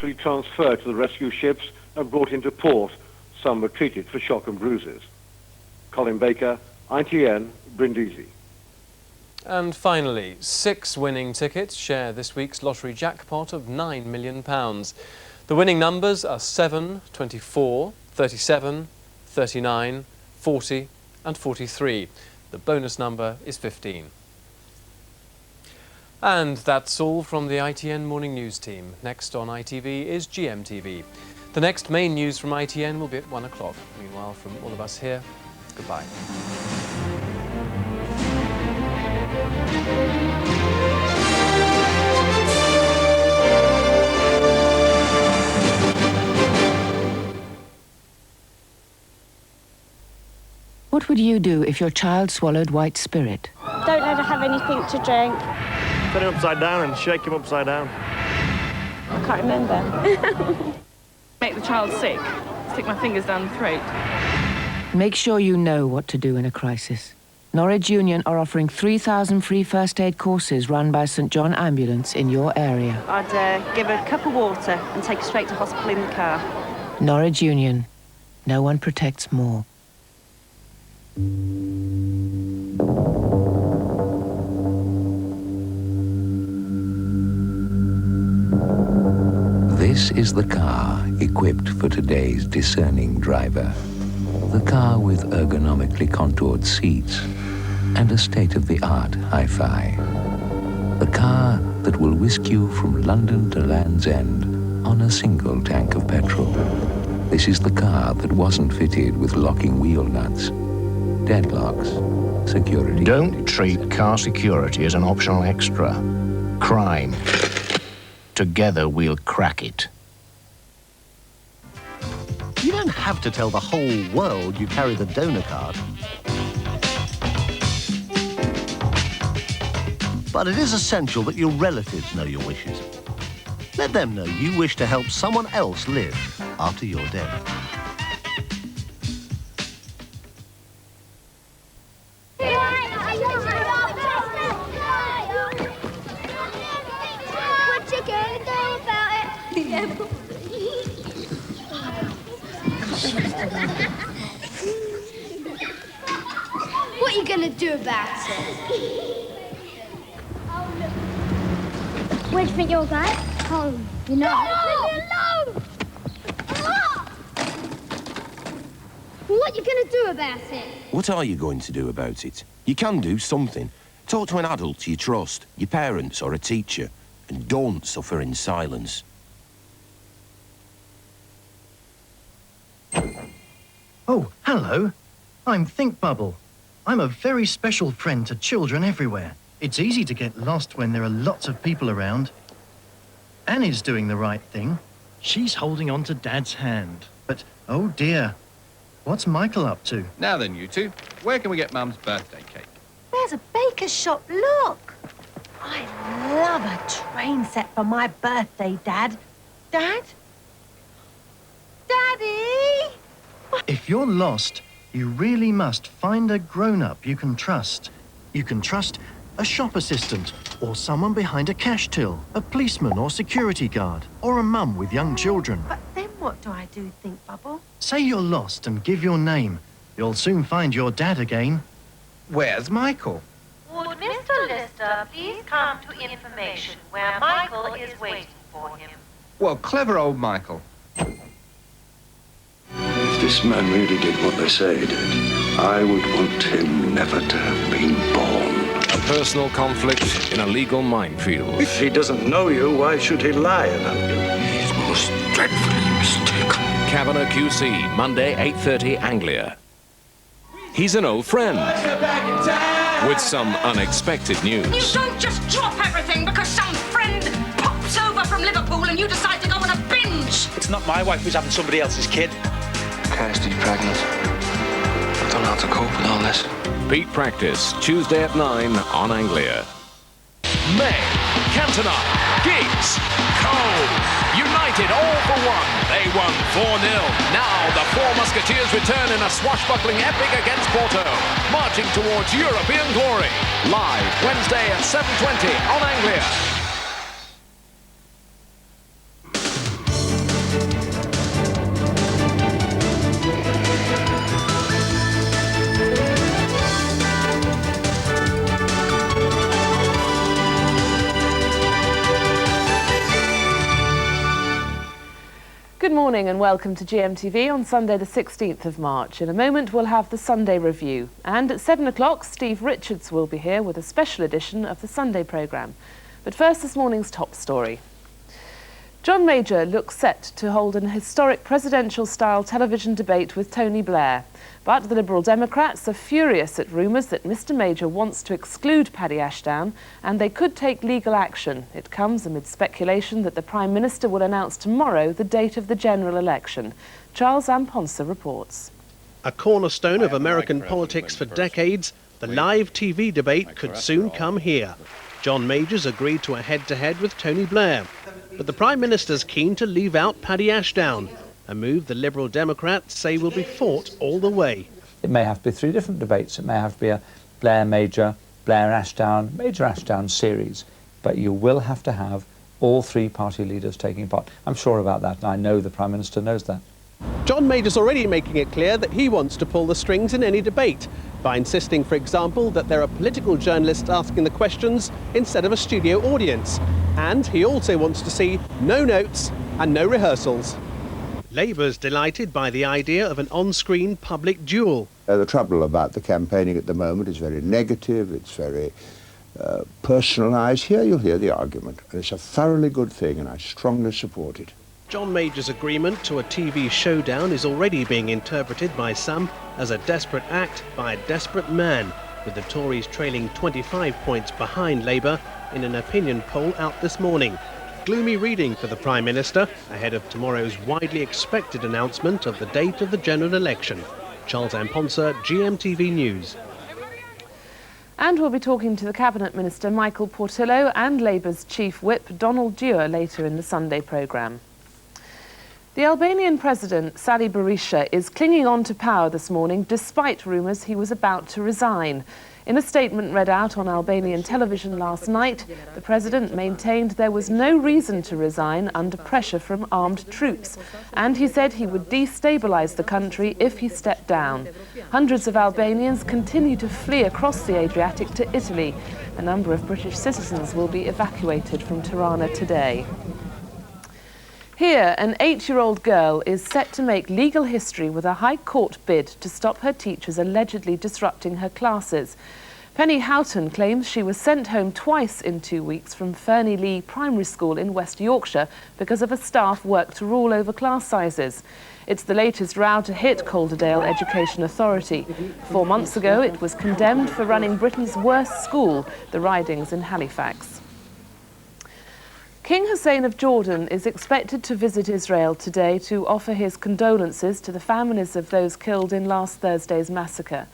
transferred to the rescue ships and brought into port. Some were treated for shock and bruises. Colin Baker, ITN, Brindisi. And finally, 6 winning tickets share this week's lottery jackpot of £9 million. The winning numbers are 7, 24, 37, 39, 40 and 43. The bonus number is 15. And that's all from the ITN Morning News team. Next on ITV is GMTV. The next main news from ITN will be at 1 o'clock. Meanwhile, from all of us here, goodbye. What would you do if your child swallowed white spirit? Don't let her have anything to drink. Turn him upside down and shake him upside down. I can't remember. Make the child sick. Stick my fingers down the throat. Make sure you know what to do in a crisis. Norwich Union are offering 3,000 free first aid courses run by St John Ambulance in your area. I'd give her a cup of water and take her straight to hospital in the car. Norwich Union. No one protects more. This is the car equipped for today's discerning driver. The car with ergonomically contoured seats and a state-of-the-art hi-fi. The car that will whisk you from London to Land's End on a single tank of petrol. This is the car that wasn't fitted with locking wheel nuts, deadlocks, security. Don't treat car security as an optional extra. Crime. Together we'll crack it. You don't have to tell the whole world you carry the donor card. But it is essential that your relatives know your wishes. Let them know you wish to help someone else live after your death. What you gonna do about it? What are you gonna do about it? Where do you think you're going? Home. You know. Leave me alone! What are you gonna do about it? What are you going to do about it? You can do something. Talk to an adult you trust, your parents or a teacher, and don't suffer in silence. Oh, hello. I'm Think Bubble. I'm a very special friend to children everywhere. It's easy to get lost when there are lots of people around. Annie's doing the right thing. She's holding on to Dad's hand. But, oh dear, what's Michael up to? Now then, you two, where can we get Mum's birthday cake? There's a baker's shop, look. I love a train set for my birthday, Dad. Dad? Daddy? If you're lost, you really must find a grown-up you can trust. You can trust a shop assistant, or someone behind a cash till, a policeman or security guard, or a mum with young children. But then what do I do, Think Bubble? Say you're lost and give your name. You'll soon find your dad again. Where's Michael? Would Mr. Lister please come to information where Michael is waiting for him? Well, clever old Michael. If this man really did what they say he did, I would want him never to have been born. A personal conflict in a legal minefield. If he doesn't know you, why should he lie about you? He's most dreadfully mistaken. Kavanagh QC, Monday, 8:30, Anglia. He's an old friend with some unexpected news. You don't just drop everything because some friend pops over from Liverpool and you decide to go on a binge. It's not my wife who's having somebody else's kid. Kirsty's pregnant. I don't know how to cope with all this. Beat practice, Tuesday at 9 on Anglia. May, Cantona, Giggs, Cole, United all for one. They won 4-0. Now the Four Musketeers return in a swashbuckling epic against Porto, marching towards European glory. Live Wednesday at 7:20 on Anglia. Good morning and welcome to GMTV on Sunday the 16th of March. In a moment we'll have the Sunday Review, and at 7 o'clock Steve Richards will be here with a special edition of the Sunday programme. But first, this morning's top story. John Major looks set to hold an historic presidential-style television debate with Tony Blair. But the Liberal Democrats are furious at rumours that Mr Major wants to exclude Paddy Ashdown, and they could take legal action. It comes amid speculation that the Prime Minister will announce tomorrow the date of the general election. Charles Amponsa reports. A cornerstone of American politics for decades, the live TV debate could soon come here. John Major's agreed to a head-to-head with Tony Blair, but the Prime Minister's keen to leave out Paddy Ashdown, a move the Liberal Democrats say will be fought all the way. It may have to be three different debates. It may have to be a Blair Major, Blair Ashdown, Major Ashdown series, but you will have to have all three party leaders taking part. I'm sure about that, and I know the Prime Minister knows that. John Major's already making it clear that he wants to pull the strings in any debate, by insisting, for example, that there are political journalists asking the questions instead of a studio audience. And he also wants to see no notes and no rehearsals. Labour's delighted by the idea of an on-screen public duel. The trouble about the campaigning at the moment is very negative, it's very personalised. Here you'll hear the argument, and it's a thoroughly good thing, and I strongly support it. John Major's agreement to a TV showdown is already being interpreted by some as a desperate act by a desperate man, with the Tories trailing 25 points behind Labour in an opinion poll out this morning. Gloomy reading for the Prime Minister ahead of tomorrow's widely expected announcement of the date of the general election. Charles Amponsa, GMTV News. And we'll be talking to the Cabinet Minister Michael Portillo and Labour's Chief Whip Donald Dewar later in the Sunday programme. The Albanian President, Sali Berisha, is clinging on to power this morning despite rumours he was about to resign. In a statement read out on Albanian television last night, the President maintained there was no reason to resign under pressure from armed troops, and he said he would destabilise the country if he stepped down. Hundreds of Albanians continue to flee across the Adriatic to Italy. A number of British citizens will be evacuated from Tirana today. Here, an 8-year-old girl is set to make legal history with a High Court bid to stop her teachers allegedly disrupting her classes. Penny Houghton claims she was sent home twice in 2 weeks from Fernie Lee Primary School in West Yorkshire because of a staff work to rule over class sizes. It's the latest row to hit Calderdale Education Authority. 4 months ago, it was condemned for running Britain's worst school, the Ridings in Halifax. King Hussein of Jordan is expected to visit Israel today to offer his condolences to the families of those killed in last Thursday's massacre.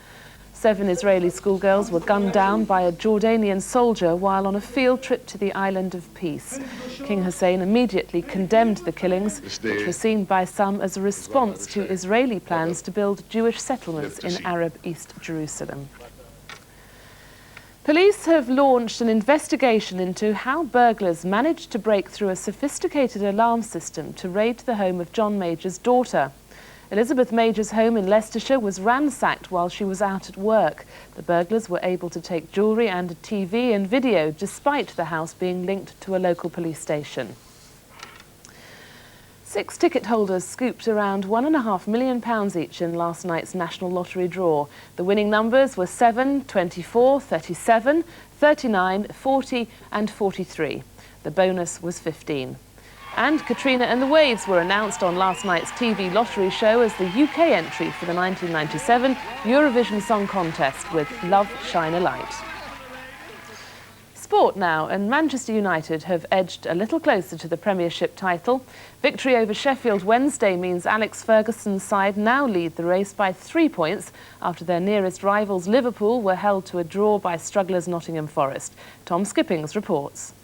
7 Israeli schoolgirls were gunned down by a Jordanian soldier while on a field trip to the Island of Peace. King Hussein immediately condemned the killings, which were seen by some as a response to Israeli plans to build Jewish settlements in Arab East Jerusalem. Police have launched an investigation into how burglars managed to break through a sophisticated alarm system to raid the home of John Major's daughter. Elizabeth Major's home in Leicestershire was ransacked while she was out at work. The burglars were able to take jewellery and a TV and video, despite the house being linked to a local police station. 6 ticket holders scooped around £1.5 million each in last night's National Lottery draw. The winning numbers were 7, 24, 37, 39, 40 and 43. The bonus was 15. And Katrina and the Waves were announced on last night's TV lottery show as the UK entry for the 1997 Eurovision Song Contest with Love Shine a Light. Sport now, and Manchester United have edged a little closer to the Premiership title. Victory over Sheffield Wednesday means Alex Ferguson's side now lead the race by 3 points after their nearest rivals Liverpool were held to a draw by strugglers Nottingham Forest. Tom Skippings reports.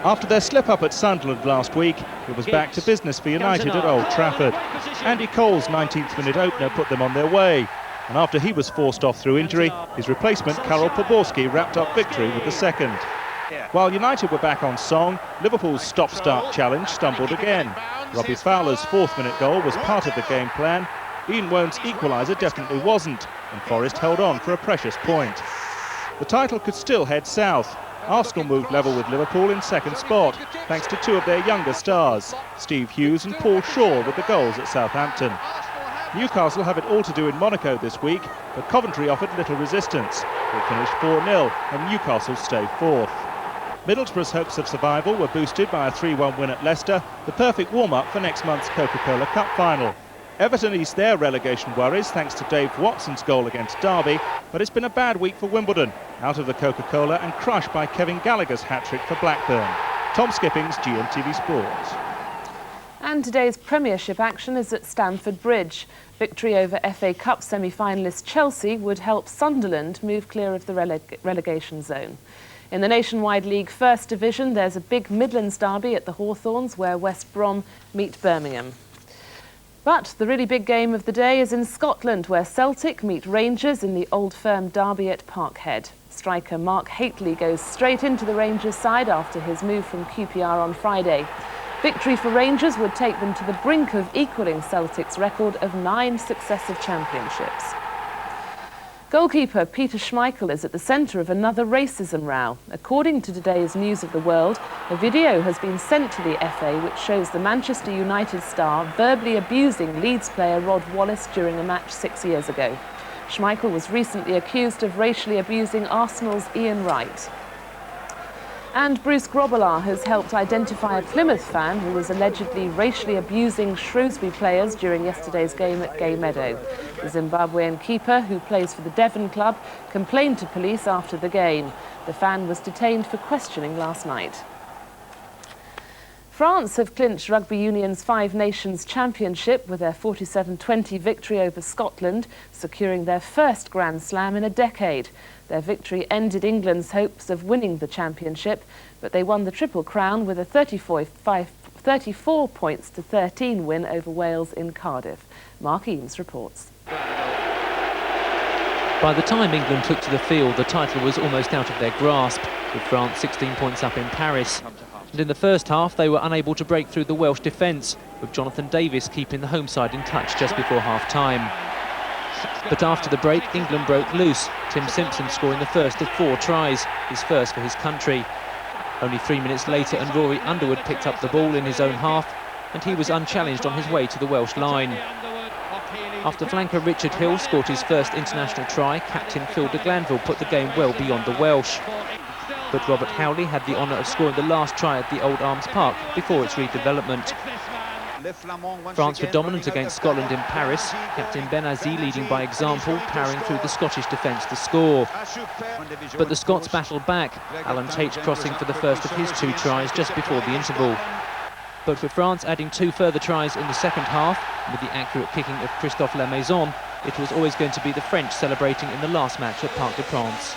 After their slip-up at Sunderland last week, it was back to business for United at Old Trafford. Andy Cole's 19th minute opener put them on their way. And after he was forced off through injury, his replacement, Karol Poborski, wrapped up victory with the second. While United were back on song, Liverpool's stop-start challenge stumbled again. Robbie Fowler's 4th minute goal was part of the game plan. Ian Wone's equaliser definitely wasn't, and Forest held on for a precious point. The title could still head south. Arsenal moved level with Liverpool in second spot, thanks to two of their younger stars, Steve Hughes and Paul Shaw, with the goals at Southampton. Newcastle have it all to do in Monaco this week, but Coventry offered little resistance. It finished 4-0 and Newcastle stay fourth. Middlesbrough's hopes of survival were boosted by a 3-1 win at Leicester, the perfect warm-up for next month's Coca-Cola Cup final. Everton eased their relegation worries thanks to Dave Watson's goal against Derby, but it's been a bad week for Wimbledon, out of the Coca-Cola and crushed by Kevin Gallagher's hat-trick for Blackburn. Tom Skippings, GMTV Sports. And today's Premiership action is at Stamford Bridge. Victory over FA Cup semi-finalist Chelsea would help Sunderland move clear of the relegation zone. In the Nationwide League First Division, there's a big Midlands derby at the Hawthorns where West Brom meet Birmingham. But the really big game of the day is in Scotland, where Celtic meet Rangers in the Old Firm derby at Parkhead. Striker Mark Hateley goes straight into the Rangers side after his move from QPR on Friday. Victory for Rangers would take them to the brink of equalling Celtic's record of 9 successive championships. Goalkeeper Peter Schmeichel is at the centre of another racism row. According to today's News of the World, a video has been sent to the FA which shows the Manchester United star verbally abusing Leeds player Rod Wallace during a match 6 years ago. Schmeichel was recently accused of racially abusing Arsenal's Ian Wright. And Bruce Grobbelaar has helped identify a Plymouth fan who was allegedly racially abusing Shrewsbury players during yesterday's game at Gay Meadow. The Zimbabwean keeper, who plays for the Devon club, complained to police after the game. The fan was detained for questioning last night. France have clinched Rugby Union's Five Nations Championship with their 47-20 victory over Scotland, securing their first Grand Slam in a decade. Their victory ended England's hopes of winning the championship, but they won the Triple Crown with a 34 points to 13 win over Wales in Cardiff. Mark Eames reports. By the time England took to the field, the title was almost out of their grasp, with France 16 points up in Paris. And in the first half, they were unable to break through the Welsh defence, with Jonathan Davies keeping the home side in touch just before half-time. But after the break, England broke loose, Tim Simpson scoring the first of 4 tries, his first for his country. Only 3 minutes later and Rory Underwood picked up the ball in his own half, and he was unchallenged on his way to the Welsh line. After flanker Richard Hill scored his first international try, captain Phil de Glanville put the game well beyond the Welsh. But Robert Howley had the honour of scoring the last try at the Old Arms Park before its redevelopment. France were dominant against Scotland in Paris, Captain Benazi leading by example, powering through the Scottish defence to score. But the Scots battled back, Alan Tate crossing for the first of his 2 tries just before the interval. But with France adding 2 further tries in the second half, with the accurate kicking of Christophe Lemaison, it was always going to be the French celebrating in the last match at Parc des Princes.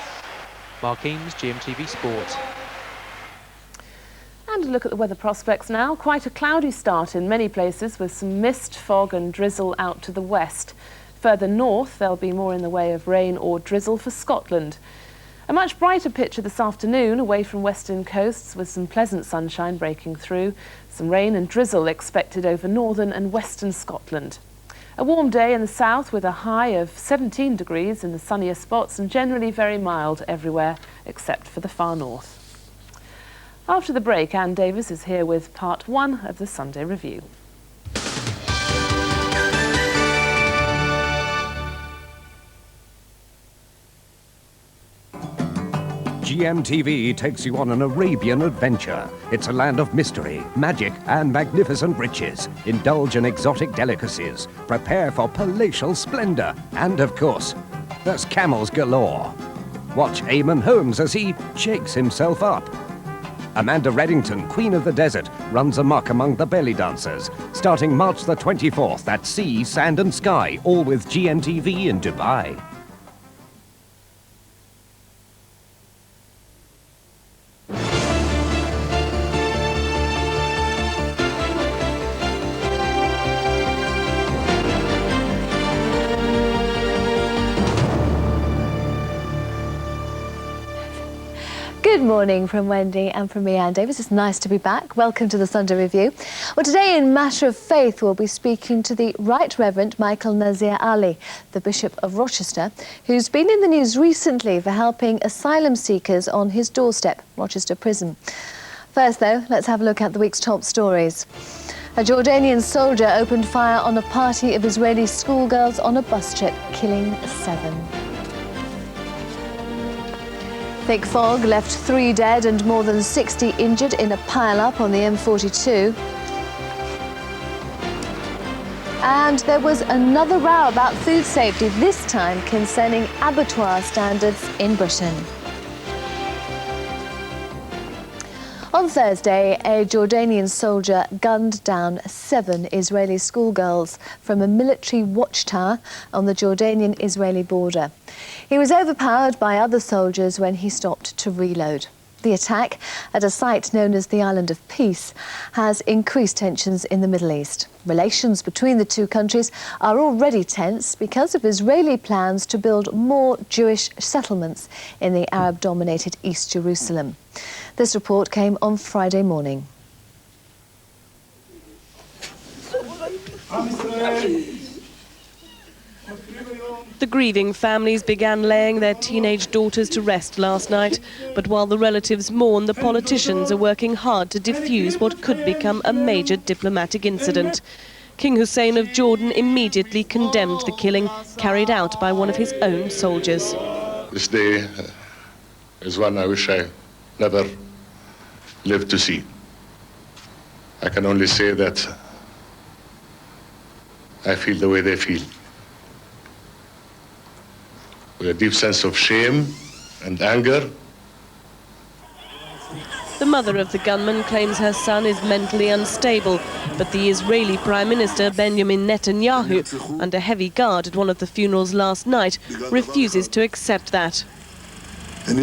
Mark Eames, GMTV Sport. And a look at the weather prospects now. Quite a cloudy start in many places with some mist, fog and drizzle out to the west. Further north, there'll be more in the way of rain or drizzle for Scotland. A much brighter picture this afternoon away from western coasts with some pleasant sunshine breaking through. Some rain and drizzle expected over northern and western Scotland. A warm day in the south with a high of 17 degrees in the sunnier spots and generally very mild everywhere except for the far north. After the break, Anne Davis is here with part 1 of the Sunday Review. GMTV takes you on an Arabian adventure. It's a land of mystery, magic and magnificent riches. Indulge in exotic delicacies. Prepare for palatial splendor. And of course, there's camels galore. Watch Eamon Holmes as he shakes himself up. Amanda Reddington, Queen of the Desert, runs amok among the belly dancers. Starting March the 24th at Sea, Sand and Sky, all with GMTV in Dubai. Good morning from Wendy and from me, Anne Davis. It's nice to be back. Welcome to the Sunday Review. Well, today in Matter of Faith, we'll be speaking to the Right Reverend Michael Nazir Ali, the Bishop of Rochester, who's been in the news recently for helping asylum seekers on his doorstep, Rochester Prison. First, though, let's have a look at the week's top stories. A Jordanian soldier opened fire on a party of Israeli schoolgirls on a bus trip, killing 7. Thick fog left 3 dead and more than 60 injured in a pile-up on the M42. And there was another row about food safety, this time concerning abattoir standards in Britain. On Thursday, a Jordanian soldier gunned down 7 Israeli schoolgirls from a military watchtower on the Jordanian-Israeli border. He was overpowered by other soldiers when he stopped to reload. The attack, at a site known as the Island of Peace, has increased tensions in the Middle East. Relations between the two countries are already tense because of Israeli plans to build more Jewish settlements in the Arab-dominated East Jerusalem. This report came on Friday morning. The grieving families began laying their teenage daughters to rest last night, but while the relatives mourn, the politicians are working hard to defuse what could become a major diplomatic incident. King Hussein of Jordan immediately condemned the killing carried out by one of his own soldiers. This day is one I wish I never lived to see. I can only say that I feel the way they feel. With a deep sense of shame and anger. The mother of the gunman claims her son is mentally unstable, but the Israeli Prime Minister Benjamin Netanyahu, under heavy guard at one of the funerals last night, refuses to accept that. The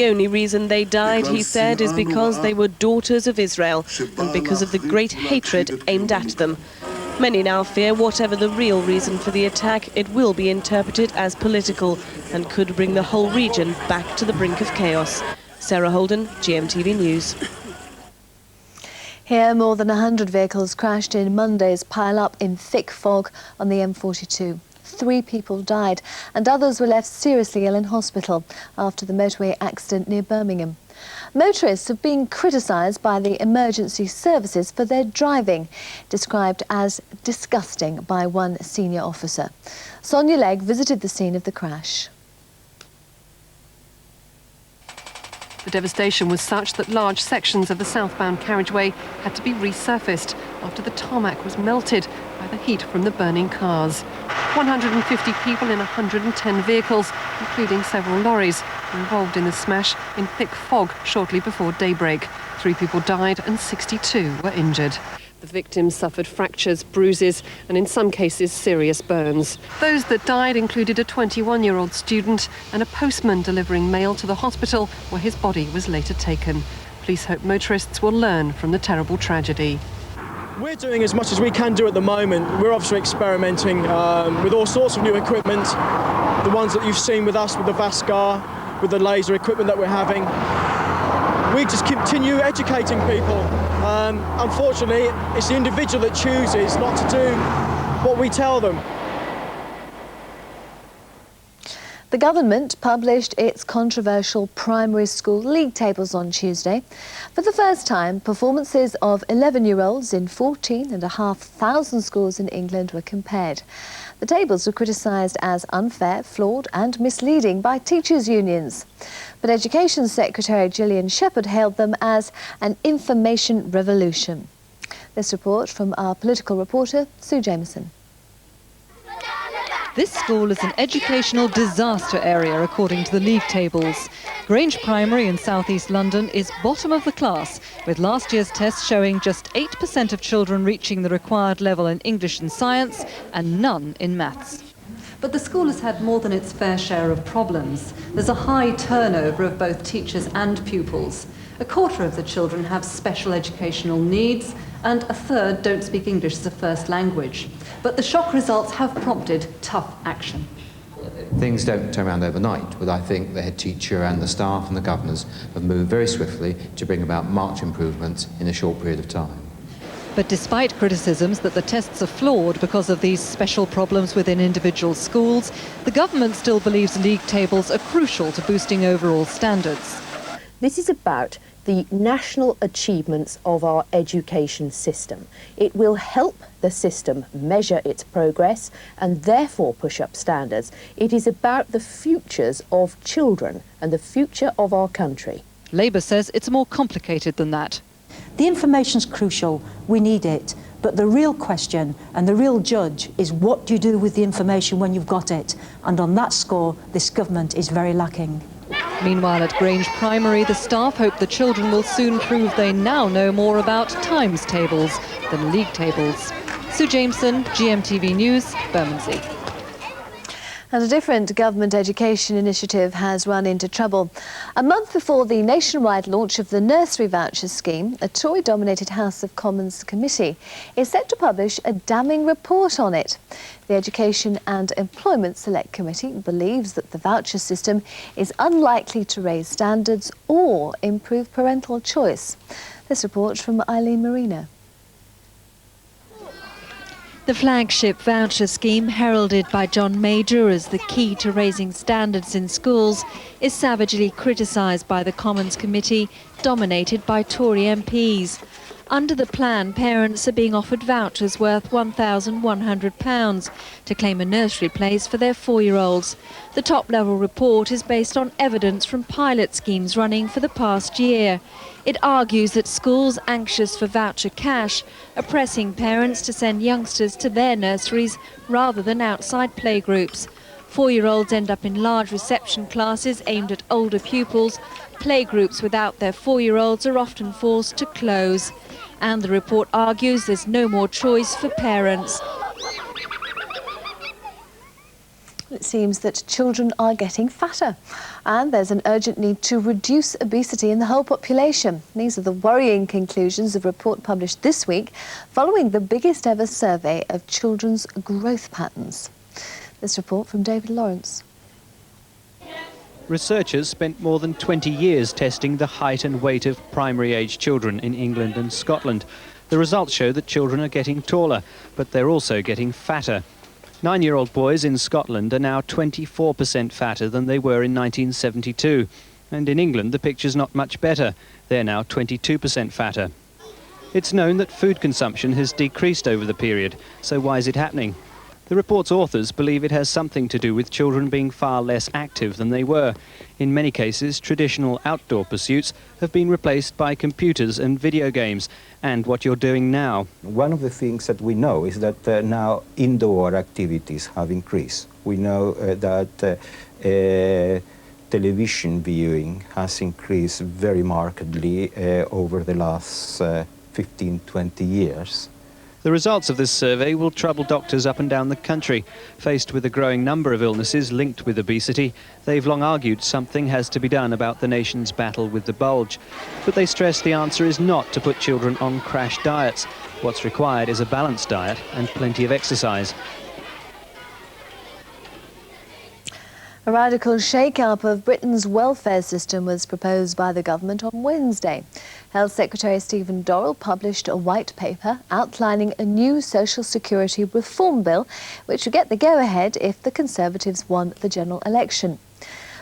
only reason they died, he said, is because they were daughters of Israel and because of the great hatred aimed at them. Many now fear whatever the real reason for the attack, it will be interpreted as political and could bring the whole region back to the brink of chaos. Sarah Holden, GMTV News. Here, more than 100 vehicles crashed in Monday's pile-up in thick fog on the M42. 3 people died and others were left seriously ill in hospital after the motorway accident near Birmingham. Motorists have been criticised by the emergency services for their driving, described as disgusting by one senior officer. Sonia Legg visited the scene of the crash. The devastation was such that large sections of the southbound carriageway had to be resurfaced after the tarmac was melted by the heat from the burning cars. 150 people in 110 vehicles, including several lorries, were involved in the smash in thick fog shortly before daybreak. 3 people died and 62 were injured. The victims suffered fractures, bruises, and in some cases serious burns. Those that died included a 21-year-old student and a postman delivering mail to the hospital where his body was later taken. Police hope motorists will learn from the terrible tragedy. We're doing as much as we can do at the moment. We're obviously experimenting with all sorts of new equipment. The ones that you've seen with us, with the Vascar, with the laser equipment that we're having. We just continue educating people. Unfortunately, it's the individual that chooses not to do what we tell them. The government published its controversial primary school league tables on Tuesday. For the first time, performances of 11-year-olds in 14,500 schools in England were compared. The tables were criticised as unfair, flawed and misleading by teachers' unions. But Education Secretary Gillian Shepherd hailed them as an information revolution. This report from our political reporter, Sue Jameson. This school is an educational disaster area, according to the league tables. Grange Primary in southeast London is bottom of the class, with last year's test showing just 8% of children reaching the required level in English and science and none in maths. But the school has had more than its fair share of problems. There's a high turnover of both teachers and pupils. A quarter of the children have special educational needs, and a third don't speak English as a first language. But the shock results have prompted tough action. things don't turn around overnight, but I think the head teacher and the staff and the governors have moved very swiftly to bring about marked improvements in a short period of time. But despite criticisms that the tests are flawed because of these special problems within individual schools, the government still believes league tables are crucial to boosting overall standards. This is about the national achievements of our education system. It will help the system measure its progress and therefore push up standards. It is about the futures of children and the future of our country. Labour says it's more complicated than that. The information's crucial, we need it, but the real question and the real judge is what do you do with the information when you've got it? And on that score, this government is very lacking. Meanwhile, at Grange Primary, the staff hope the children will soon prove they now know more about times tables than league tables. Sue Jameson, GMTV News, Bermondsey. And a different government education initiative has run into trouble. A month before the nationwide launch of the Nursery voucher scheme, a Tory-dominated House of Commons committee is set to publish a damning report on it. The Education and Employment Select Committee believes that the voucher system is unlikely to raise standards or improve parental choice. This report from Eileen Marino. The flagship voucher scheme, heralded by John Major as the key to raising standards in schools, is savagely criticised by the Commons Committee, dominated by Tory MPs. Under the plan, parents are being offered vouchers worth £1,100 to claim a nursery place for their 4-year-olds. The top-level report is based on evidence from pilot schemes running for the past year. It argues that schools anxious for voucher cash are pressing parents to send youngsters to their nurseries rather than outside playgroups. 4-year-olds end up in large reception classes aimed at older pupils. Playgroups without their 4-year-olds are often forced to close. And the report argues there's no more choice for parents. It seems that children are getting fatter, and there's an urgent need to reduce obesity in the whole population. These are the worrying conclusions of a report published this week following the biggest ever survey of children's growth patterns. This report from David Lawrence. Researchers spent more than 20 years testing the height and weight of primary-age children in England and Scotland. The results show that children are getting taller, but they're also getting fatter. 9-year-old boys in Scotland are now 24% fatter than they were in 1972. And in England, the picture's not much better. They're now 22% fatter. It's known that food consumption has decreased over the period, so why is it happening? The report's authors believe it has something to do with children being far less active than they were. In many cases, traditional outdoor pursuits have been replaced by computers and video games, and what you're doing now. One of the things that we know is that now indoor activities have increased. We know that television viewing has increased very markedly over the last 15-20 years. The results of this survey will trouble doctors up and down the country. Faced with a growing number of illnesses linked with obesity, they've long argued something has to be done about the nation's battle with the bulge. But they stress the answer is not to put children on crash diets. What's required is a balanced diet and plenty of exercise. A radical shake-up of Britain's welfare system was proposed by the government on Wednesday. Health Secretary Stephen Dorrell published a white paper outlining a new social security reform bill, which would get the go-ahead if the Conservatives won the general election.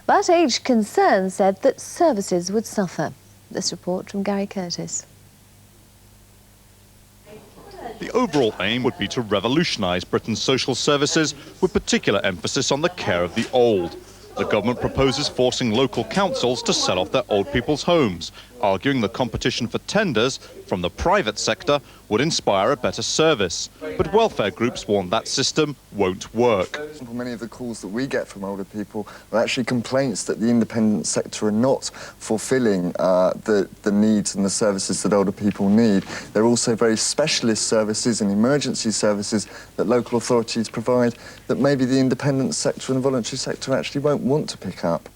But aged concern said that services would suffer. This report from Gary Curtis. The overall aim would be to revolutionise Britain's social services, with particular emphasis on the care of the old. The government proposes forcing local councils to sell off their old people's homes, arguing the competition for tenders from the private sector would inspire a better service. But welfare groups warn that system won't work. Many of the calls that we get from older people are actually complaints that the independent sector are not fulfilling the needs and the services that older people need. There are also very specialist services and emergency services that local authorities provide that maybe the independent sector and the voluntary sector actually won't want to pick up.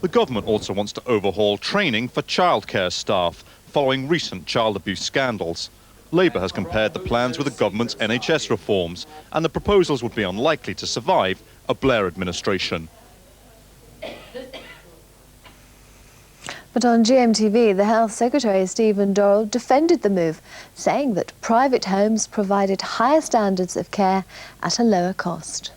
The government also wants to overhaul training for childcare staff, following recent child abuse scandals. Labour has compared the plans with the government's NHS reforms, and the proposals would be unlikely to survive a Blair administration. But on GMTV, the Health Secretary, Stephen Dorrell, defended the move, saying that private homes provided higher standards of care at a lower cost.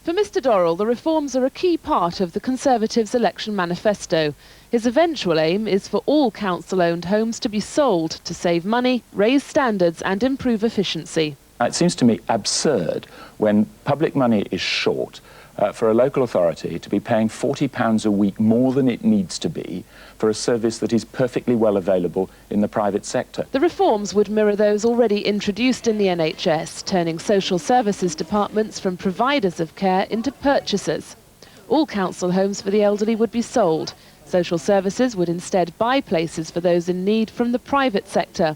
For Mr Dorrell, the reforms are a key part of the Conservatives' election manifesto. His eventual aim is for all council-owned homes to be sold to save money, raise standards and improve efficiency. It seems to me absurd when public money is short for a local authority to be paying £40 a week more than it needs to be for a service that is perfectly well available in the private sector. The reforms would mirror those already introduced in the NHS, turning social services departments from providers of care into purchasers. All council homes for the elderly would be sold. Social services would instead buy places for those in need from the private sector.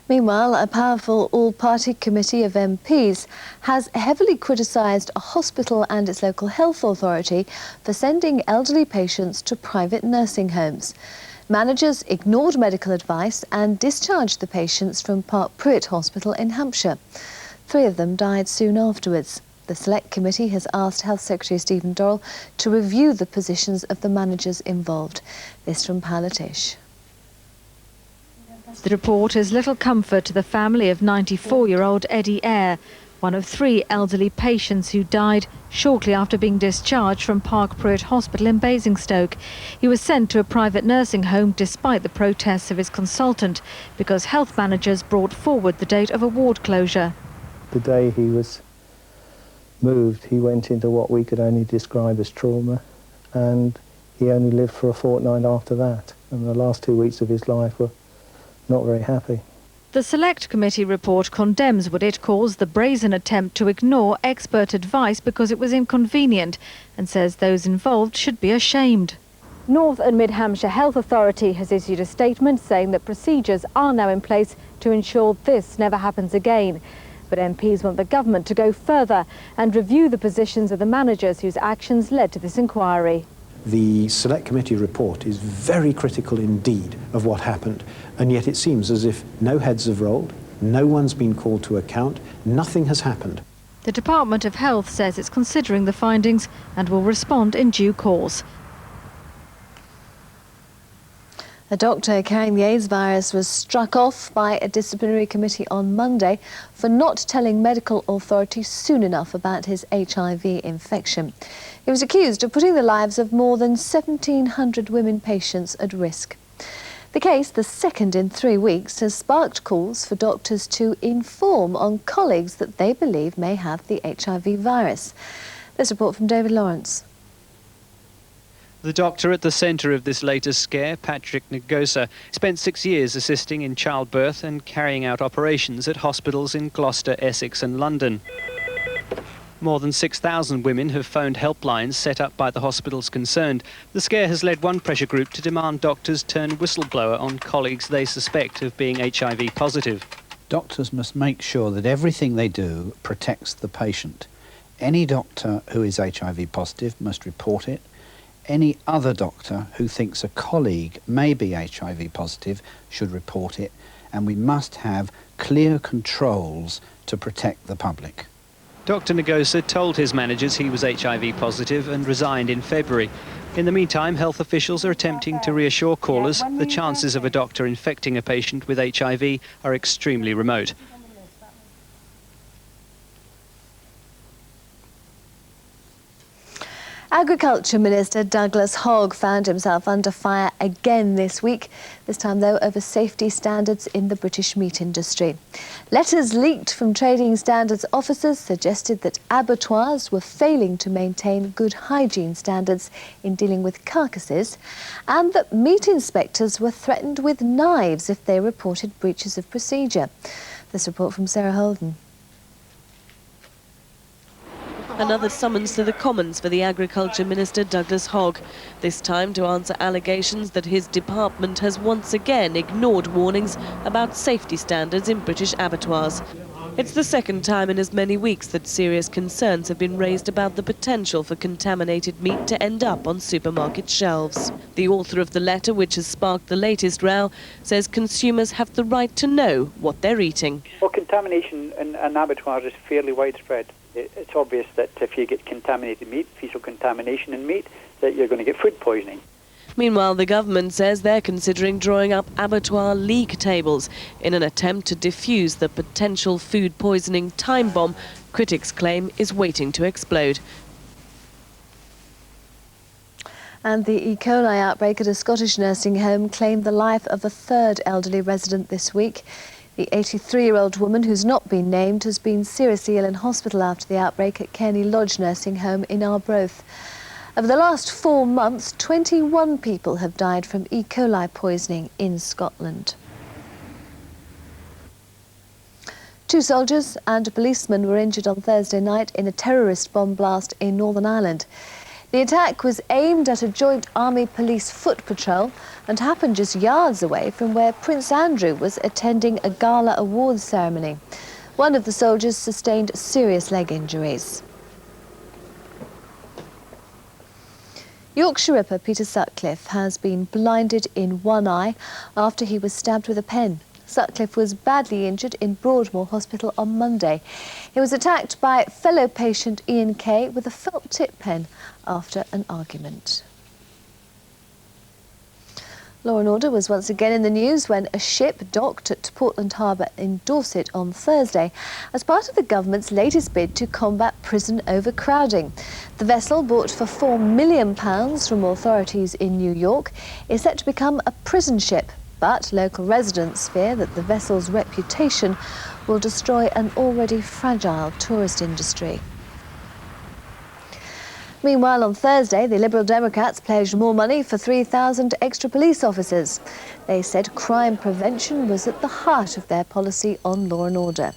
Meanwhile, a powerful all-party committee of MPs has heavily criticised a hospital and its local health authority for sending elderly patients to private nursing homes. Managers ignored medical advice and discharged the patients from Park Pruitt Hospital in Hampshire. 3 of them died soon afterwards. The Select Committee has asked Health Secretary Stephen Dorrell to review the positions of the managers involved. This from Palatish. The report is little comfort to the family of 94-year-old Eddie Eyre, one of 3 elderly patients who died shortly after being discharged from Park Pruitt Hospital in Basingstoke. He was sent to a private nursing home despite the protests of his consultant because health managers brought forward the date of a ward closure. The day he was moved, he went into what we could only describe as trauma, and he only lived for a fortnight after that, and the last 2 weeks of his life were not very happy. The Select Committee report condemns what it calls the brazen attempt to ignore expert advice because it was inconvenient, and says those involved should be ashamed. North and Mid Hampshire Health Authority has issued a statement saying that procedures are now in place to ensure this never happens again. But MPs want the government to go further and review the positions of the managers whose actions led to this inquiry. The Select Committee report is very critical indeed of what happened, and yet it seems as if no heads have rolled, no one's been called to account, nothing has happened. The Department of Health says it's considering the findings and will respond in due course. A doctor carrying the AIDS virus was struck off by a disciplinary committee on Monday for not telling medical authorities soon enough about his HIV infection. He was accused of putting the lives of more than 1,700 women patients at risk. The case, the second in 3 weeks, has sparked calls for doctors to inform on colleagues that they believe may have the HIV virus. This report from David Lawrence. The doctor at the centre of this latest scare, Patrick Ngosa, spent 6 years assisting in childbirth and carrying out operations at hospitals in Gloucester, Essex and London. More than 6,000 women have phoned helplines set up by the hospitals concerned. The scare has led one pressure group to demand doctors turn whistleblower on colleagues they suspect of being HIV positive. Doctors must make sure that everything they do protects the patient. Any doctor who is HIV positive must report it. Any other doctor who thinks a colleague may be HIV positive should report it, and we must have clear controls to protect the public. Dr Ngosa told his managers he was HIV positive and resigned in February. In the meantime, health officials are attempting to reassure callers the chances of a doctor infecting a patient with HIV are extremely remote. Agriculture Minister Douglas Hogg found himself under fire again this week, this time though over safety standards in the British meat industry. Letters leaked from trading standards officers suggested that abattoirs were failing to maintain good hygiene standards in dealing with carcasses, and that meat inspectors were threatened with knives if they reported breaches of procedure. This report from Sarah Holden. Another summons to the Commons for the Agriculture Minister Douglas Hogg, this time to answer allegations that his department has once again ignored warnings about safety standards in British abattoirs. It's the second time in as many weeks that serious concerns have been raised about the potential for contaminated meat to end up on supermarket shelves. The author of the letter, which has sparked the latest row, says consumers have the right to know what they're eating. What contamination in abattoirs is fairly widespread. It's obvious that if you get contaminated meat, fecal contamination in meat, that you're going to get food poisoning. Meanwhile, the government says they're considering drawing up abattoir league tables in an attempt to defuse the potential food poisoning time bomb critics claim is waiting to explode. And the E. coli outbreak at a Scottish nursing home claimed the life of a third elderly resident this week. The 83-year-old woman, who's not been named, has been seriously ill in hospital after the outbreak at Cairney Lodge nursing home in Arbroath. Over the last 4 months, 21 people have died from E. coli poisoning in Scotland. 2 soldiers and a policeman were injured on Thursday night in a terrorist bomb blast in Northern Ireland. The attack was aimed at a joint Army-Police foot patrol and happened just yards away from where Prince Andrew was attending a gala awards ceremony. One of the soldiers sustained serious leg injuries. Yorkshire Ripper Peter Sutcliffe has been blinded in one eye after he was stabbed with a pen. Sutcliffe was badly injured in Broadmoor Hospital on Monday. He was attacked by fellow patient Ian Kay with a felt tip pen after an argument. Law and order was once again in the news when a ship docked at Portland Harbour in Dorset on Thursday as part of the government's latest bid to combat prison overcrowding. The vessel, bought for £4 million from authorities in New York, is set to become a prison ship. But local residents fear that the vessel's reputation will destroy an already fragile tourist industry. Meanwhile, on Thursday, the Liberal Democrats pledged more money for 3,000 extra police officers. They said crime prevention was at the heart of their policy on law and order.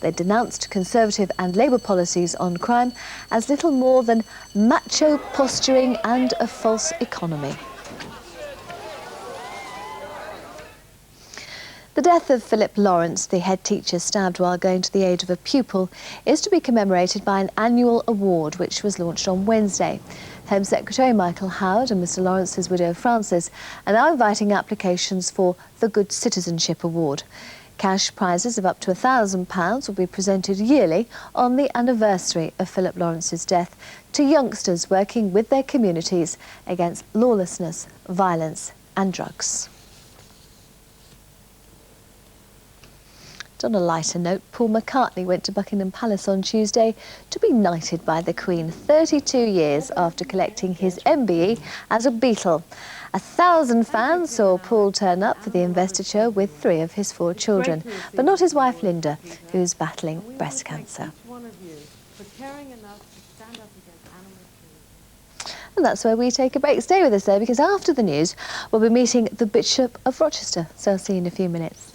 They denounced Conservative and Labour policies on crime as little more than macho posturing and a false economy. The death of Philip Lawrence, the head teacher stabbed while going to the aid of a pupil, is to be commemorated by an annual award which was launched on Wednesday. Home Secretary Michael Howard and Mr Lawrence's widow Frances are now inviting applications for the Good Citizenship Award. Cash prizes of up to £1,000 will be presented yearly on the anniversary of Philip Lawrence's death to youngsters working with their communities against lawlessness, violence and drugs. On a lighter note, Paul McCartney went to Buckingham Palace on Tuesday to be knighted by the Queen 32 years after collecting his MBE as a Beatle. 1,000 fans saw Paul turn up for the investiture with 3 of his 4 children, but not his wife Linda, who's battling breast cancer. And that's where we take a break. Stay with us though, because after the news, we'll be meeting the Bishop of Rochester. So I'll see you in a few minutes.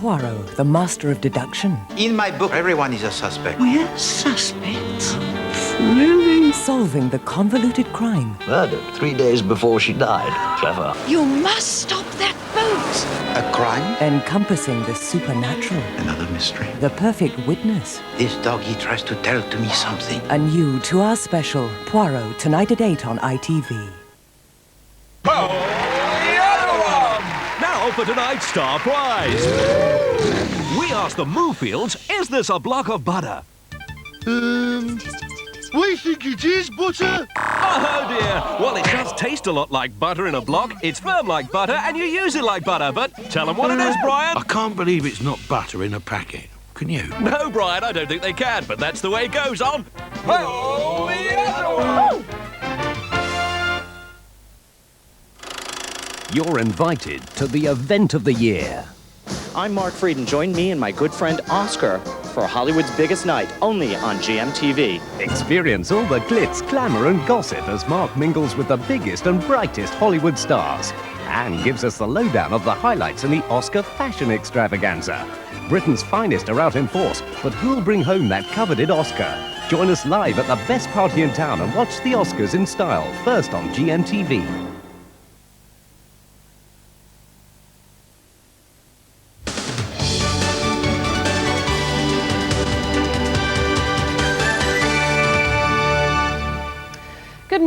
Poirot, the master of deduction. In my book, everyone is a suspect. We're suspects. Thrilling. Solving the convoluted crime. Murdered 3 days before she died. Clever. You must stop that boat! A crime? Encompassing the supernatural. Another mystery. The perfect witness. This doggy tries to tell to me something. A new 2-hour special. Poirot, tonight at 8 on ITV. Now for tonight's star prize. We asked the Moofields, is this a block of butter? We think it is butter. Oh dear. Well, it does taste a lot like butter in a block. It's firm like butter and you use it like butter. But tell them what it is, Brian. I can't believe it's not butter in a packet. Can you? No, Brian, I don't think they can. But that's the way it goes on. Oh, the other one. You're invited to the event of the year. I'm Mark Fried, and join me and my good friend Oscar for Hollywood's biggest night, only on GMTV. Experience all the glitz, glamour and gossip as Mark mingles with the biggest and brightest Hollywood stars and gives us the lowdown of the highlights in the Oscar fashion extravaganza. Britain's finest are out in force, but who'll bring home that coveted Oscar? Join us live at the best party in town and watch the Oscars in style, first on GMTV.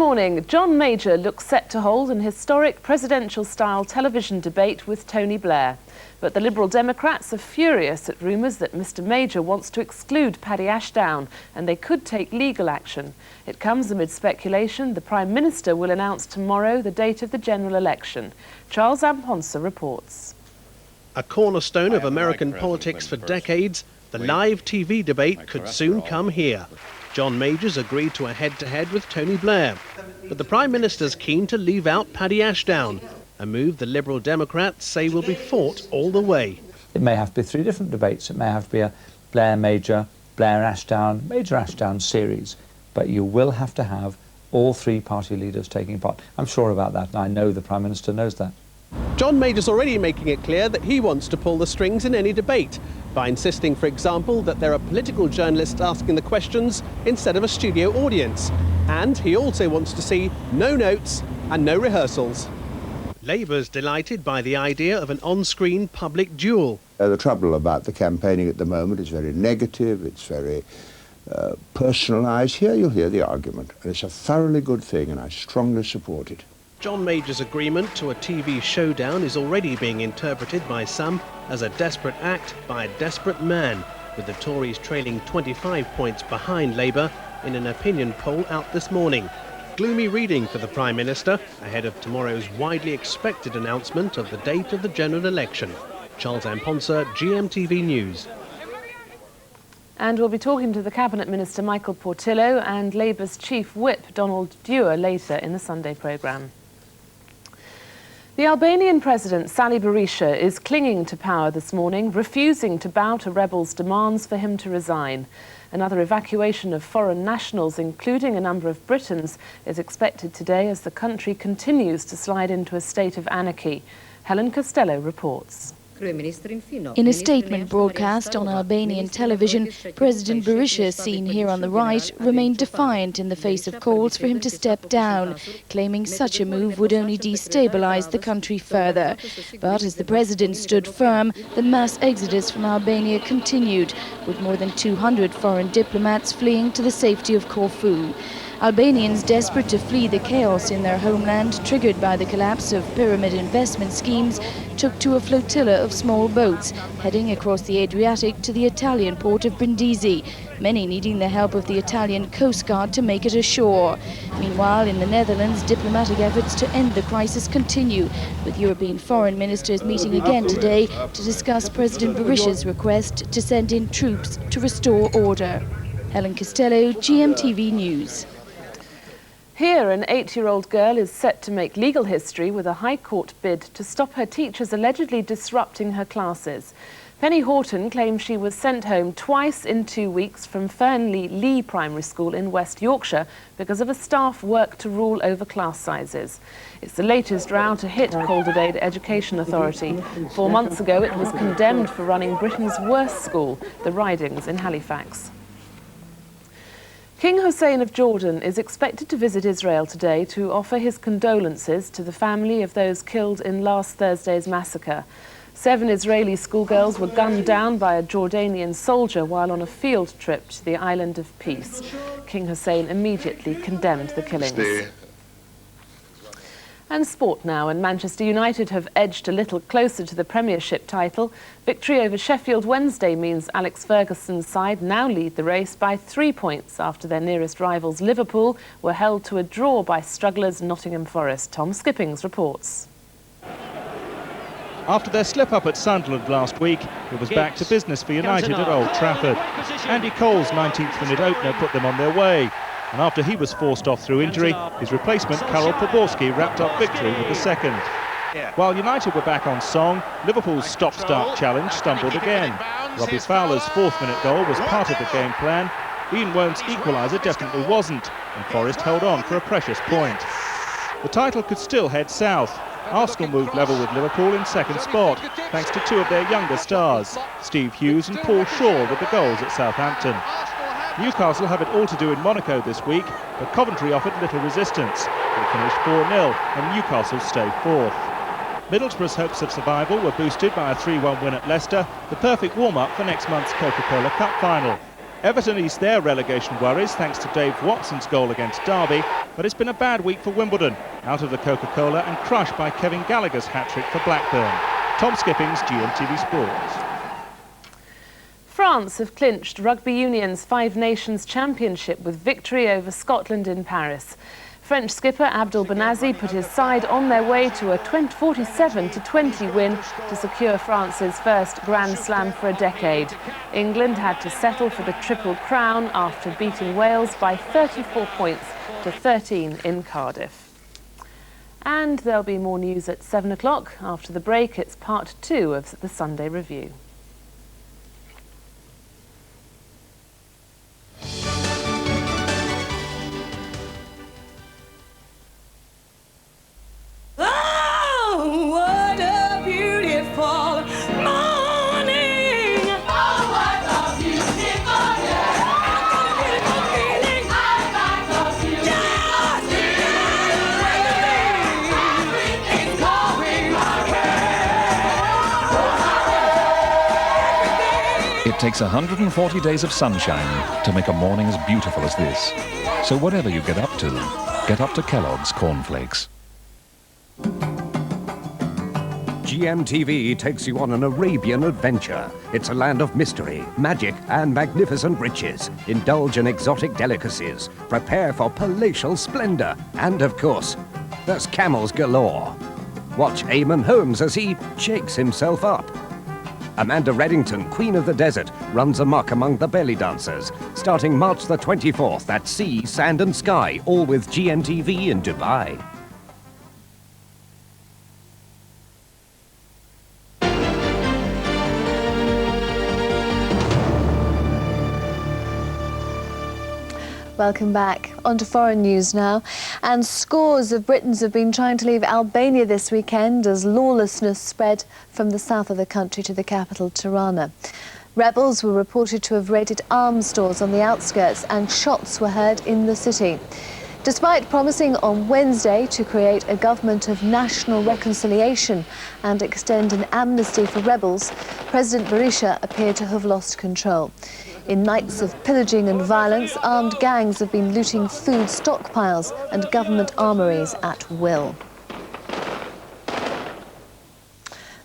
morning. John Major looks set to hold an historic presidential-style television debate with Tony Blair. But the Liberal Democrats are furious at rumours that Mr Major wants to exclude Paddy Ashdown, and they could take legal action. It comes amid speculation the Prime Minister will announce tomorrow the date of the general election. Charles Amponsa reports. A cornerstone of American politics for decades, the live TV debate could soon come here. John Major's agreed to a head-to-head with Tony Blair, but the Prime Minister's keen to leave out Paddy Ashdown, a move the Liberal Democrats say will be fought all the way. It may have to be 3 different debates. It may have to be a Blair Major, Blair Ashdown, Major Ashdown series, but you will have to have all 3 party leaders taking part. I'm sure about that, and I know the Prime Minister knows that. John Major's already making it clear that he wants to pull the strings in any debate, by insisting, for example, that there are political journalists asking the questions instead of a studio audience. And he also wants to see no notes and no rehearsals. Labour's delighted by the idea of an on-screen public duel. The trouble about the campaigning at the moment is very negative, it's very personalised. Here you'll hear the argument, and it's a thoroughly good thing, and I strongly support it. John Major's agreement to a TV showdown is already being interpreted by some as a desperate act by a desperate man, with the Tories trailing 25 points behind Labour in an opinion poll out this morning. Gloomy reading for the Prime Minister ahead of tomorrow's widely expected announcement of the date of the general election. Charles Amponsa, GMTV News. And we'll be talking to the Cabinet Minister Michael Portillo and Labour's Chief Whip Donald Dewar later in the Sunday programme. The Albanian President Sali Berisha is clinging to power this morning, refusing to bow to rebels' demands for him to resign. Another evacuation of foreign nationals, including a number of Britons, is expected today as the country continues to slide into a state of anarchy. Helen Costello reports. In a statement broadcast on Albanian television, President Berisha, seen here on the right, remained defiant in the face of calls for him to step down, claiming such a move would only destabilize the country further. But as the president stood firm, the mass exodus from Albania continued, with more than 200 foreign diplomats fleeing to the safety of Corfu. Albanians desperate to flee the chaos in their homeland triggered by the collapse of pyramid investment schemes took to a flotilla of small boats heading across the Adriatic to the Italian port of Brindisi, many needing the help of the Italian Coast Guard to make it ashore. Meanwhile, in the Netherlands, diplomatic efforts to end the crisis continue, with European foreign ministers meeting again today to discuss President Berisha's request to send in troops to restore order. Helen Costello, GMTV News. Here, an 8-year-old girl is set to make legal history with a High Court bid to stop her teachers allegedly disrupting her classes. Penny Horton claims she was sent home twice in 2 weeks from Fernley Lee Primary School in West Yorkshire because of a staff work to rule over class sizes. It's the latest row to hit Calderwood Education Authority. 4 months ago, it was condemned for running Britain's worst school, the Ridings in Halifax. King Hussein of Jordan is expected to visit Israel today to offer his condolences to the family of those killed in last Thursday's massacre. 7 Israeli schoolgirls were gunned down by a Jordanian soldier while on a field trip to the Island of Peace. King Hussein immediately condemned the killings. And sport now, and Manchester United have edged a little closer to the Premiership title. Victory over Sheffield Wednesday means Alex Ferguson's side now lead the race by 3 points after their nearest rivals Liverpool were held to a draw by strugglers Nottingham Forest. Tom Skippings reports. After their slip-up at Sunderland last week, it was back to business for United at Old Trafford. Andy Cole's 19th minute opener put them on their way. And after he was forced off through injury, his replacement, Karol Poborski, wrapped up victory with the second. While United were back on song, Liverpool's stop-start challenge stumbled again. Robbie Fowler's 4th minute goal was part of the game plan. Ian Wone's equaliser definitely wasn't, and Forest held on for a precious point. The title could still head south. Arsenal moved level with Liverpool in second spot, thanks to 2 of their younger stars, Steve Hughes and Paul Shaw, with the goals at Southampton. Newcastle have it all to do in Monaco this week, but Coventry offered little resistance. They finished 4-0 and Newcastle stay 4th. Middlesbrough's hopes of survival were boosted by a 3-1 win at Leicester, the perfect warm-up for next month's Coca-Cola Cup final. Everton eased their relegation worries thanks to Dave Watson's goal against Derby, but it's been a bad week for Wimbledon, out of the Coca-Cola and crushed by Kevin Gallagher's hat-trick for Blackburn. Tom Skippings, GMTV Sports. France have clinched Rugby Union's Five Nations Championship with victory over Scotland in Paris. French skipper Abdel Benazi put his side on their way to a 47-20 win to secure France's first Grand Slam for a decade. England had to settle for the Triple Crown after beating Wales by 34 points to 13 in Cardiff. And there'll be more news at 7 o'clock. After the break, it's part 2 of the Sunday Review. It takes 140 days of sunshine to make a morning as beautiful as this. So whatever you get up to Kellogg's Cornflakes. GMTV takes you on an Arabian adventure. It's a land of mystery, magic and magnificent riches. Indulge in exotic delicacies. Prepare for palatial splendor. And of course, there's camels galore. Watch Eamon Holmes as he shakes himself up. Amanda Reddington, Queen of the Desert, runs amok among the belly dancers, starting March the 24th at Sea, Sand and Sky, all with GMTV in Dubai. Welcome back. On to foreign news now. And scores of Britons have been trying to leave Albania this weekend as lawlessness spread from the south of the country to the capital, Tirana. Rebels were reported to have raided arms stores on the outskirts and shots were heard in the city. Despite promising on Wednesday to create a government of national reconciliation and extend an amnesty for rebels, President Berisha appeared to have lost control. In nights of pillaging and violence, armed gangs have been looting food stockpiles and government armories at will.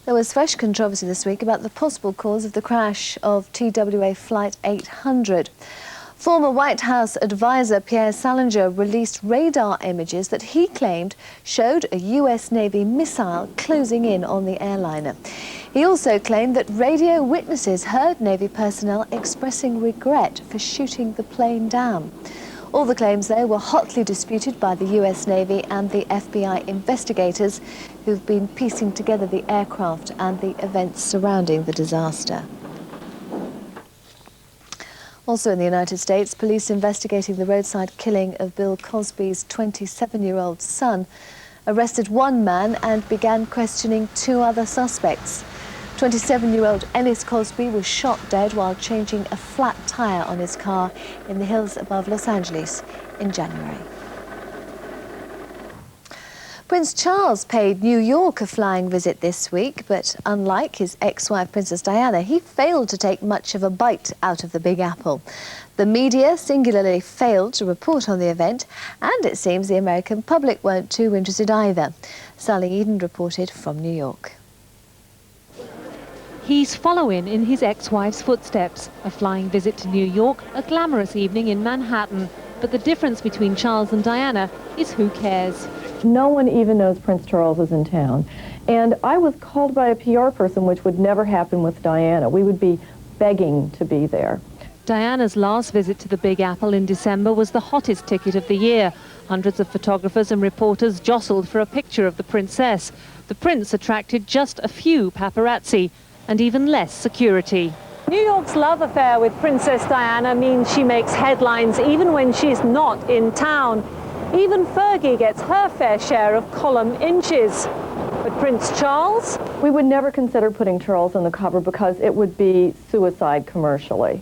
There was fresh controversy this week about the possible cause of the crash of TWA Flight 800. Former White House advisor Pierre Salinger released radar images that he claimed showed a US Navy missile closing in on the airliner. He also claimed that radio witnesses heard Navy personnel expressing regret for shooting the plane down. All the claims, though, were hotly disputed by the US Navy and the FBI investigators who've been piecing together the aircraft and the events surrounding the disaster. Also in the United States, police investigating the roadside killing of Bill Cosby's 27-year-old son arrested one man and began questioning two other suspects. 27-year-old Ellis Cosby was shot dead while changing a flat tyre on his car in the hills above Los Angeles in January. Prince Charles paid New York a flying visit this week, but unlike his ex-wife Princess Diana, he failed to take much of a bite out of the Big Apple. The media singularly failed to report on the event, and it seems the American public weren't too interested either. Sally Eden reported from New York. He's following in his ex-wife's footsteps. A flying visit to New York, a glamorous evening in Manhattan. But the difference between Charles and Diana is who cares. No one even knows Prince Charles is in town. And I was called by a PR person, which would never happen with Diana. We would be begging to be there. Diana's last visit to the Big Apple in December was the hottest ticket of the year. Hundreds of photographers and reporters jostled for a picture of the princess. The prince attracted just a few paparazzi and even less security. New York's love affair with Princess Diana means she makes headlines even when she's not in town. Even Fergie gets her fair share of column inches. But Prince Charles? We would never consider putting Charles on the cover because it would be suicide commercially.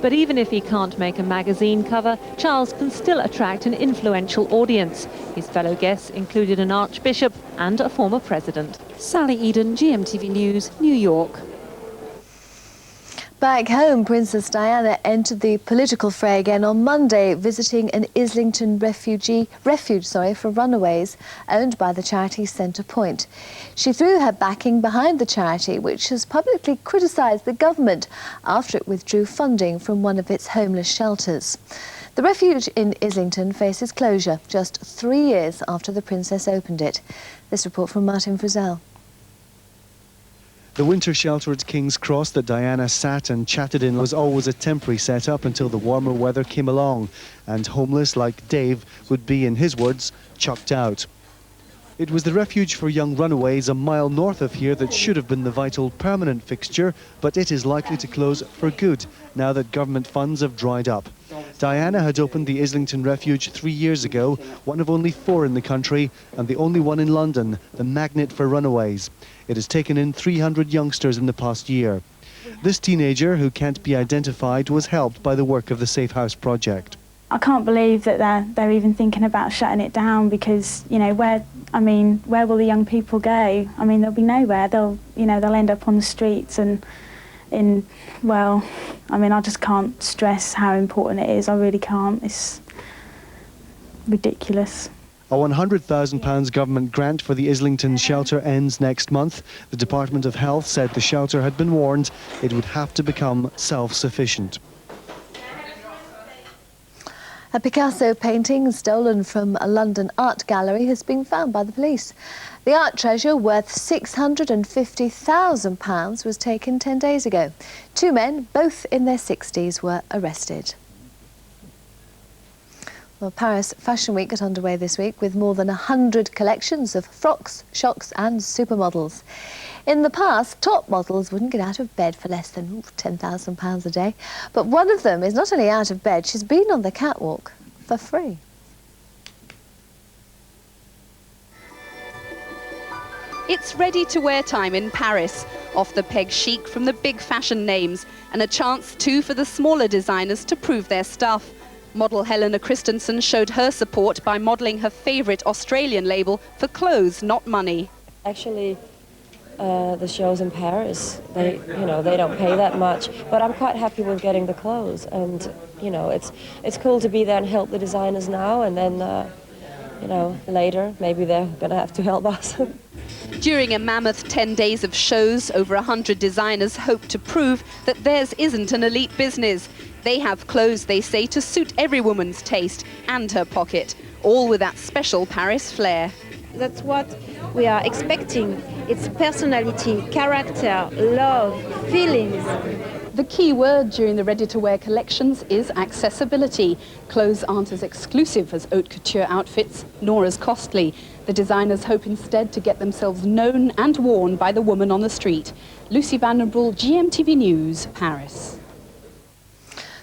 But even if he can't make a magazine cover, Charles can still attract an influential audience. His fellow guests included an archbishop and a former president. Sally Eden, GMTV News, New York. Back home, Princess Diana entered the political fray again on Monday, visiting an Islington refuge for runaways owned by the charity Centre Point. She threw her backing behind the charity, which has publicly criticised the government after it withdrew funding from one of its homeless shelters. The refuge in Islington faces closure just 3 years after the Princess opened it. This report from Martin Frizzell. The winter shelter at King's Cross that Diana sat and chatted in was always a temporary setup until the warmer weather came along, and homeless like Dave would be, in his words, chucked out. It was the refuge for young runaways a mile north of here that should have been the vital permanent fixture, but it is likely to close for good now that government funds have dried up. Diana had opened the Islington refuge 3 years ago, one of only 4 in the country and the only one in London, the magnet for runaways. It has taken in 300 youngsters in the past year. This teenager, who can't be identified, was helped by the work of the Safe House project. I can't believe that they're even thinking about shutting it down, because, you know, where will the young people go? I mean, they'll be nowhere. They'll end up on the streets and I just can't stress how important it is. I really can't. It's ridiculous. A £100,000 government grant for the Islington shelter ends next month. The Department of Health said the shelter had been warned it would have to become self-sufficient. A Picasso painting stolen from a London art gallery has been found by the police. The art treasure, worth £650,000, was taken 10 days ago. 2 men, both in their 60s, were arrested. Well, Paris Fashion Week got underway this week with more than 100 collections of frocks, shocks and supermodels. In the past, top models wouldn't get out of bed for less than £10,000 a day. But one of them is not only out of bed, she's been on the catwalk for free. It's ready-to-wear time in Paris. Off-the-peg chic from the big fashion names, and a chance too for the smaller designers to prove their stuff. Model Helena Christensen showed her support by modelling her favourite Australian label for clothes, not money. Actually, the shows in Paris, they don't pay that much, but I'm quite happy with getting the clothes, and it's cool to be there and help the designers now, and then later maybe they're gonna have to help us. During a mammoth 10 days of shows, over 100 designers hope to prove that theirs isn't an elite business. They have clothes, they say, to suit every woman's taste and her pocket, all with that special Paris flair. That's what we are expecting. It's personality, character, love, feelings. The key word during the ready-to-wear collections is accessibility. Clothes aren't as exclusive as haute couture outfits, nor as costly. The designers hope instead to get themselves known and worn by the woman on the street. Lucy Vandenbroel, GMTV News, Paris.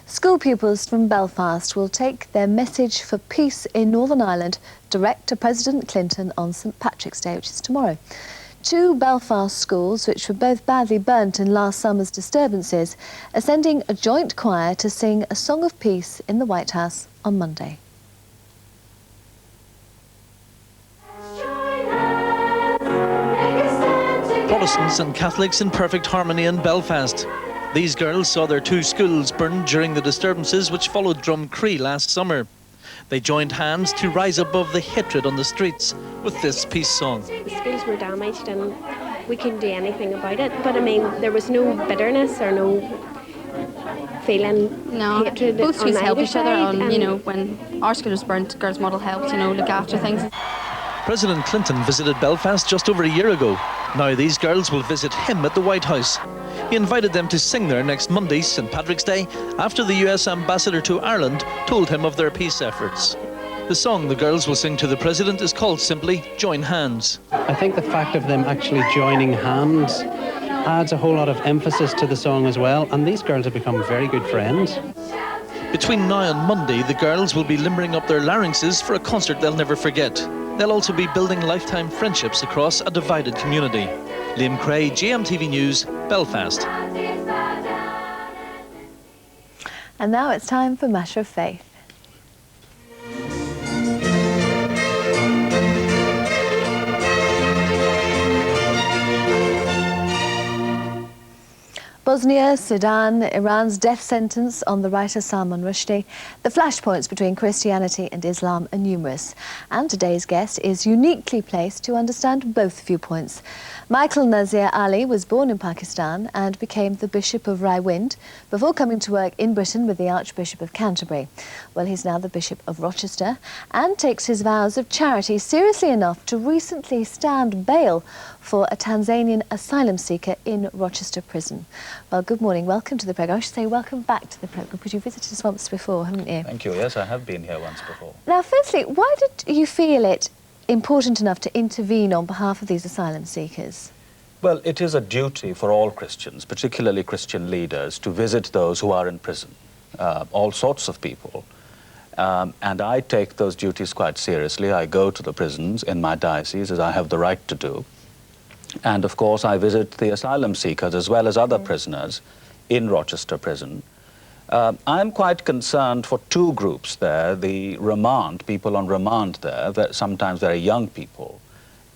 School pupils from Belfast will take their message for peace in Northern Ireland direct to President Clinton on St Patrick's Day, which is tomorrow. 2 Belfast schools, which were both badly burnt in last summer's disturbances, are sending a joint choir to sing a song of peace in the White House on Monday. Protestants and Catholics in perfect harmony in Belfast. These girls saw their 2 schools burned during the disturbances which followed Drumcree last summer. They joined hands to rise above the hatred on the streets with this peace song. The schools were damaged and we couldn't do anything about it, but I mean, there was no bitterness or no feeling hatred. Both schools help each other on, and when our school was burnt, Girls Model helped, look after things. President Clinton visited Belfast just over a year ago. Now these girls will visit him at the White House. He invited them to sing there next Monday, St Patrick's Day, after the US ambassador to Ireland told him of their peace efforts. The song the girls will sing to the President is called simply Join Hands. I think the fact of them actually joining hands adds a whole lot of emphasis to the song as well, and these girls have become very good friends. Between now and Monday, the girls will be limbering up their larynxes for a concert they'll never forget. They'll also be building lifetime friendships across a divided community. Liam Cray, GMTV News, Belfast. And now it's time for Matter of Faith. Bosnia, Sudan, Iran's death sentence on the writer Salman Rushdie. The flashpoints between Christianity and Islam are numerous. And today's guest is uniquely placed to understand both viewpoints. Michael Nazir Ali was born in Pakistan and became the Bishop of Raiwind before coming to work in Britain with the Archbishop of Canterbury. Well, he's now the Bishop of Rochester and takes his vows of charity seriously enough to recently stand bail for a Tanzanian asylum seeker in Rochester prison. Well, good morning. Welcome to the programme. I should say welcome back to the programme because you visited us once before, haven't you? Thank you. Yes, I have been here once before. Now, firstly, why did you feel it important enough to intervene on behalf of these asylum seekers? Well, it is a duty for all Christians, particularly Christian leaders, to visit those who are in prison, all sorts of people. And I take those duties quite seriously. I go to the prisons in my diocese, as I have the right to do. And of course, I visit the asylum seekers as well as other prisoners in Rochester prison. I'm quite concerned for two groups there, the remand, people on remand there, sometimes very young people,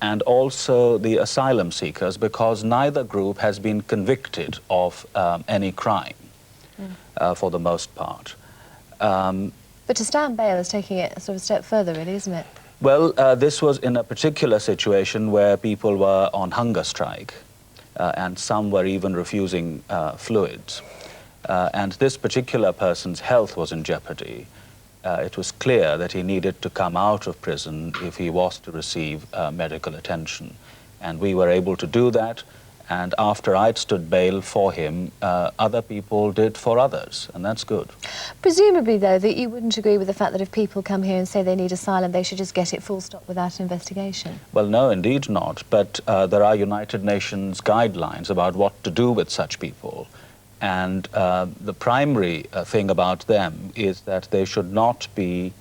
and also the asylum seekers, because neither group has been convicted of any crime for the most part. But to stand bail is taking it sort of a step further, really, isn't it? Well, this was in a particular situation where people were on hunger strike, and some were even refusing fluids. And this particular person's health was in jeopardy. It was clear that he needed to come out of prison if he was to receive medical attention. And we were able to do that. And after I'd stood bail for him, other people did for others, and that's good. Presumably, though, that you wouldn't agree with the fact that if people come here and say they need asylum, they should just get it full stop without an investigation? Well, no, indeed not. But there are United Nations guidelines about what to do with such people. And the primary thing about them is that they should not be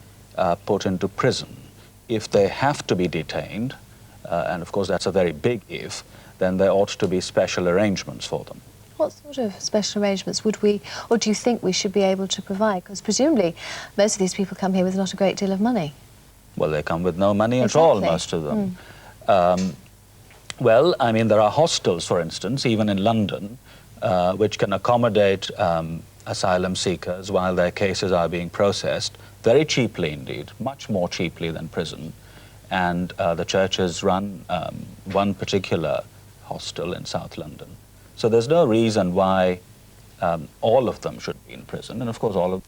put into prison. If they have to be detained, and of course that's a very big if, then there ought to be special arrangements for them. What sort of special arrangements would we, or do you think we should be able to provide? Because presumably most of these people come here with not a great deal of money. Well, they come with no money at all, most of them. Well, I mean, there are hostels, for instance, even in London, which can accommodate asylum seekers while their cases are being processed, very cheaply indeed, much more cheaply than prison. And the churches run one particular hostel in South London. So there's no reason why all of them should be in prison, and of course all of